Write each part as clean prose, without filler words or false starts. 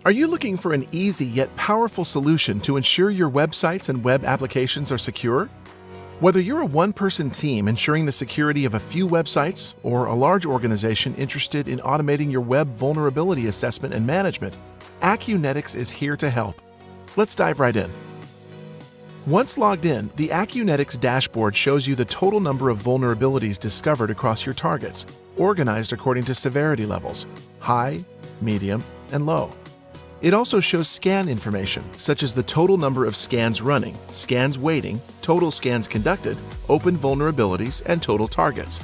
Are you looking for an easy yet powerful solution to ensure your websites and web applications are secure? Whether you're a one-person team ensuring the security of a few websites or a large organization interested in automating your web vulnerability assessment and management, Acunetix is here to help. Let's dive right in. Once logged in, the Acunetix dashboard shows you the total number of vulnerabilities discovered across your targets, organized according to severity levels: high, medium, and low. It also shows scan information, such as the total number of scans running, scans waiting, total scans conducted, open vulnerabilities, and total targets.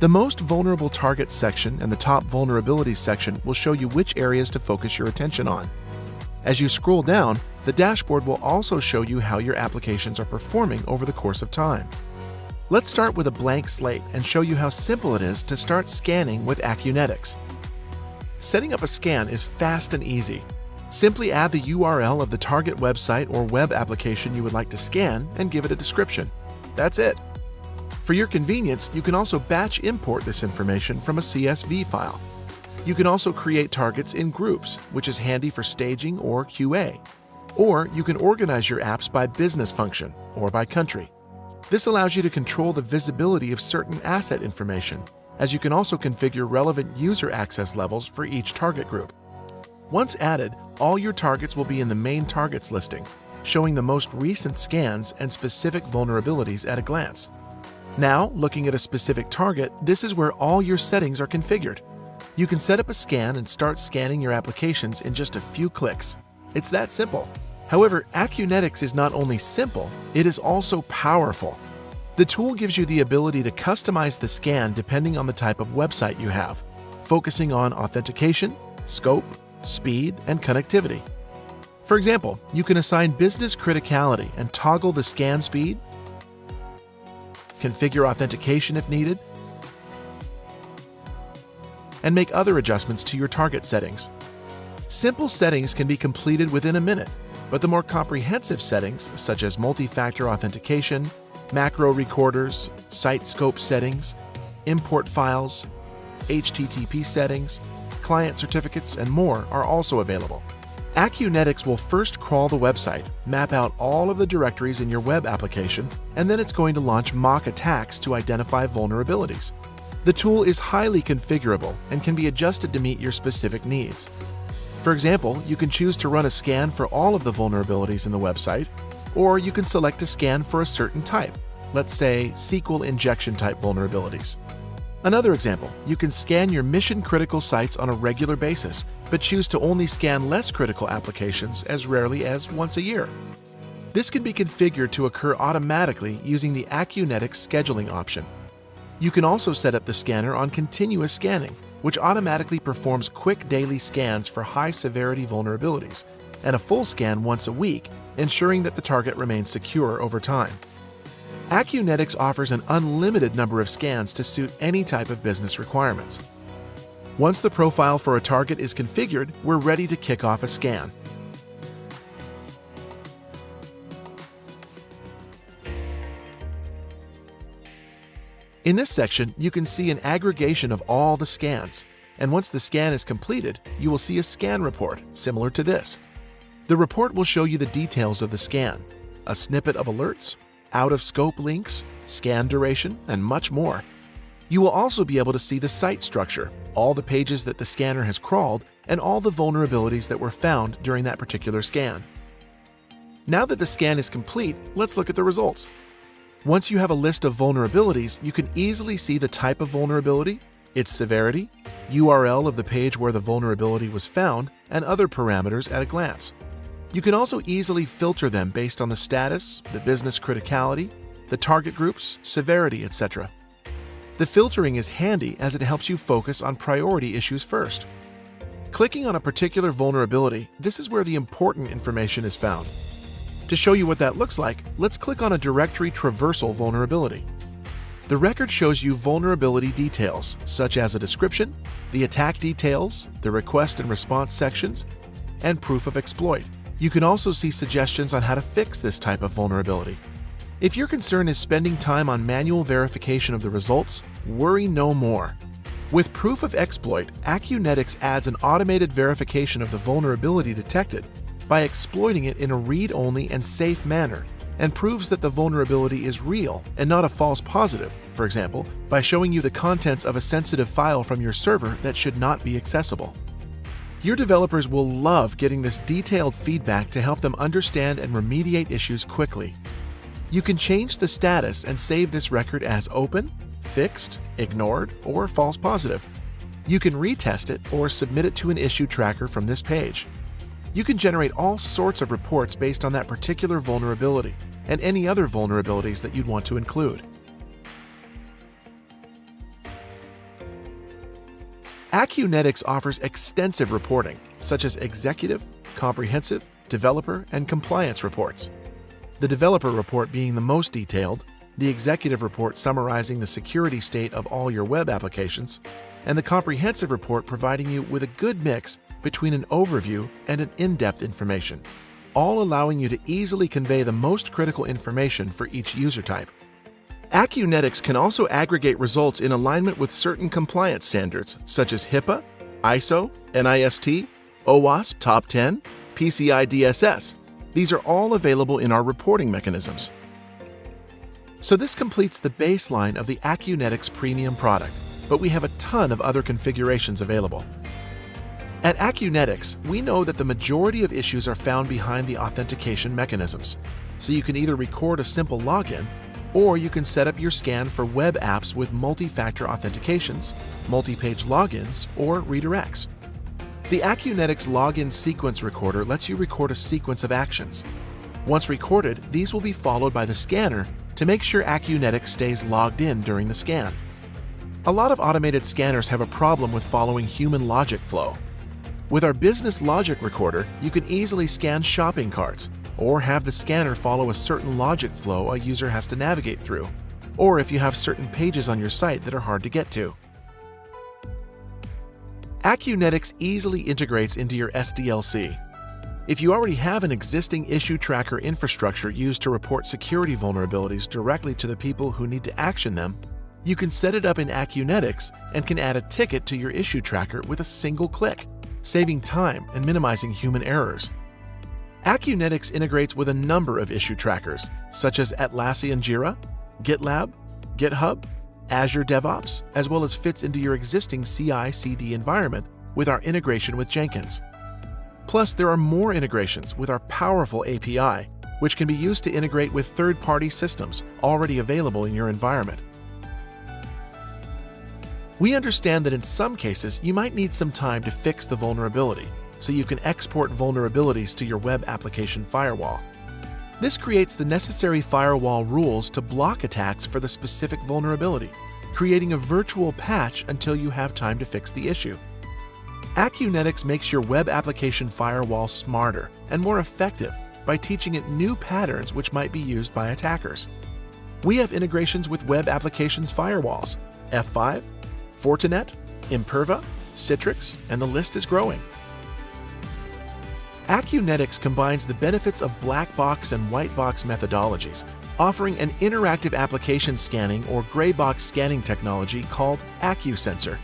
The most vulnerable targets section and the top vulnerabilities section will show you which areas to focus your attention on. As you scroll down, the dashboard will also show you how your applications are performing over the course of time. Let's start with a blank slate and show you how simple it is to start scanning with Acunetix. Setting up a scan is fast and easy. Simply add the URL of the target website or web application you would like to scan and give it a description. That's it. For your convenience, you can also batch import this information from a CSV file. You can also create targets in groups, which is handy for staging or QA. Or you can organize your apps by business function or by country. This allows you to control the visibility of certain asset information, as you can also configure relevant user access levels for each target group. Once added, all your targets will be in the main targets listing, showing the most recent scans and specific vulnerabilities at a glance. Now, looking at a specific target, this is where all your settings are configured. You can set up a scan and start scanning your applications in just a few clicks. It's that simple. However, Acunetix is not only simple, it is also powerful. The tool gives you the ability to customize the scan depending on the type of website you have, focusing on authentication, scope, speed, and connectivity. For example, you can assign business criticality and toggle the scan speed, configure authentication if needed, and make other adjustments to your target settings. Simple settings can be completed within a minute, but the more comprehensive settings, such as multi-factor authentication, macro recorders, site scope settings, import files, HTTP settings, client certificates, and more are also available. Acunetix will first crawl the website, map out all of the directories in your web application, and then it's going to launch mock attacks to identify vulnerabilities. The tool is highly configurable and can be adjusted to meet your specific needs. For example, you can choose to run a scan for all of the vulnerabilities in the website, or you can select a scan for a certain type, let's say SQL injection type vulnerabilities. Another example, you can scan your mission-critical sites on a regular basis, but choose to only scan less critical applications as rarely as once a year. This can be configured to occur automatically using the Acunetix scheduling option. You can also set up the scanner on continuous scanning, which automatically performs quick daily scans for high-severity vulnerabilities, and a full scan once a week, ensuring that the target remains secure over time. Acunetix offers an unlimited number of scans to suit any type of business requirements. Once the profile for a target is configured, we're ready to kick off a scan. In this section, you can see an aggregation of all the scans, and once the scan is completed, you will see a scan report similar to this. The report will show you the details of the scan, a snippet of alerts, out-of-scope links, scan duration, and much more. You will also be able to see the site structure, all the pages that the scanner has crawled, and all the vulnerabilities that were found during that particular scan. Now that the scan is complete, let's look at the results. Once you have a list of vulnerabilities, you can easily see the type of vulnerability, its severity, URL of the page where the vulnerability was found, and other parameters at a glance. You can also easily filter them based on the status, the business criticality, the target groups, severity, etc. The filtering is handy as it helps you focus on priority issues first. Clicking on a particular vulnerability, this is where the important information is found. To show you what that looks like, let's click on a directory traversal vulnerability. The record shows you vulnerability details, such as a description, the attack details, the request and response sections, and proof of exploit. You can also see suggestions on how to fix this type of vulnerability. If your concern is spending time on manual verification of the results, worry no more. With proof of exploit, Acunetix adds an automated verification of the vulnerability detected by exploiting it in a read-only and safe manner, and proves that the vulnerability is real and not a false positive, for example, by showing you the contents of a sensitive file from your server that should not be accessible. Your developers will love getting this detailed feedback to help them understand and remediate issues quickly. You can change the status and save this record as open, fixed, ignored, or false positive. You can retest it or submit it to an issue tracker from this page. You can generate all sorts of reports based on that particular vulnerability and any other vulnerabilities that you'd want to include. Acunetix offers extensive reporting, such as executive, comprehensive, developer, and compliance reports. The developer report being the most detailed, the executive report summarizing the security state of all your web applications, and the comprehensive report providing you with a good mix between an overview and an in-depth information, all allowing you to easily convey the most critical information for each user type. Acunetix can also aggregate results in alignment with certain compliance standards such as HIPAA, ISO, NIST, OWASP Top 10, PCI DSS. These are all available in our reporting mechanisms. So this completes the baseline of the Acunetix Premium product, but we have a ton of other configurations available. At Acunetix, we know that the majority of issues are found behind the authentication mechanisms, so you can either record a simple login, or you can set up your scan for web apps with multi-factor authentications, multi-page logins, or redirects. The Acunetix Login Sequence Recorder lets you record a sequence of actions. Once recorded, these will be followed by the scanner to make sure Acunetix stays logged in during the scan. A lot of automated scanners have a problem with following human logic flow. With our Business Logic Recorder, you can easily scan shopping carts, or have the scanner follow a certain logic flow a user has to navigate through, or if you have certain pages on your site that are hard to get to. Acunetix easily integrates into your SDLC. If you already have an existing issue tracker infrastructure used to report security vulnerabilities directly to the people who need to action them, you can set it up in Acunetix and can add a ticket to your issue tracker with a single click, saving time and minimizing human errors. Acunetix integrates with a number of issue trackers, such as Atlassian Jira, GitLab, GitHub, Azure DevOps, as well as fits into your existing CI/CD environment with our integration with Jenkins. Plus, there are more integrations with our powerful API, which can be used to integrate with third-party systems already available in your environment. We understand that in some cases, you might need some time to fix the vulnerability, so you can export vulnerabilities to your web application firewall. This creates the necessary firewall rules to block attacks for the specific vulnerability, creating a virtual patch until you have time to fix the issue. Acunetix makes your web application firewall smarter and more effective by teaching it new patterns which might be used by attackers. We have integrations with web applications firewalls, F5, Fortinet, Imperva, Citrix, and the list is growing. Acunetix combines the benefits of black box and white box methodologies, offering an interactive application scanning or gray box scanning technology called AcuSensor.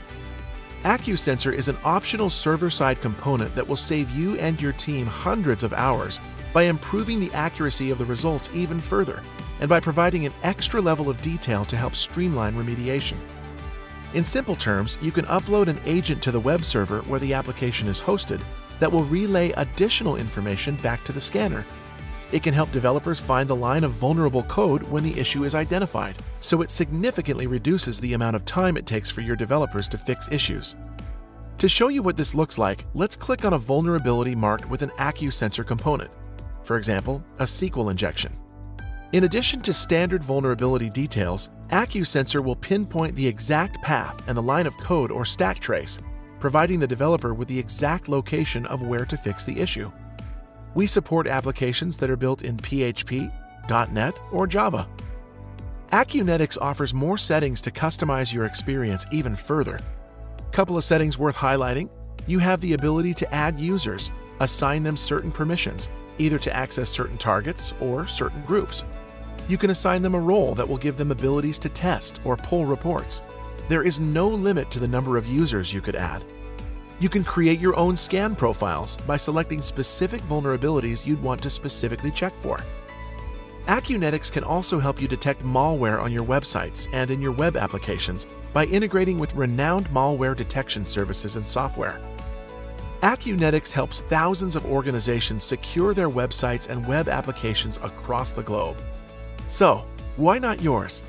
AcuSensor is an optional server-side component that will save you and your team hundreds of hours by improving the accuracy of the results even further and by providing an extra level of detail to help streamline remediation. In simple terms, you can upload an agent to the web server where the application is hosted that will relay additional information back to the scanner. It can help developers find the line of vulnerable code when the issue is identified, so it significantly reduces the amount of time it takes for your developers to fix issues. To show you what this looks like, let's click on a vulnerability marked with an AcuSensor component, for example, a SQL injection. In addition to standard vulnerability details, AcuSensor will pinpoint the exact path and the line of code or stack trace, providing the developer with the exact location of where to fix the issue. We support applications that are built in PHP, .NET, or Java. Acunetix offers more settings to customize your experience even further. Couple of settings worth highlighting. You have the ability to add users, assign them certain permissions, either to access certain targets or certain groups. You can assign them a role that will give them abilities to test or pull reports. There is no limit to the number of users you could add. You can create your own scan profiles by selecting specific vulnerabilities you'd want to specifically check for. Acunetix can also help you detect malware on your websites and in your web applications by integrating with renowned malware detection services and software. Acunetix helps thousands of organizations secure their websites and web applications across the globe. So, why not yours?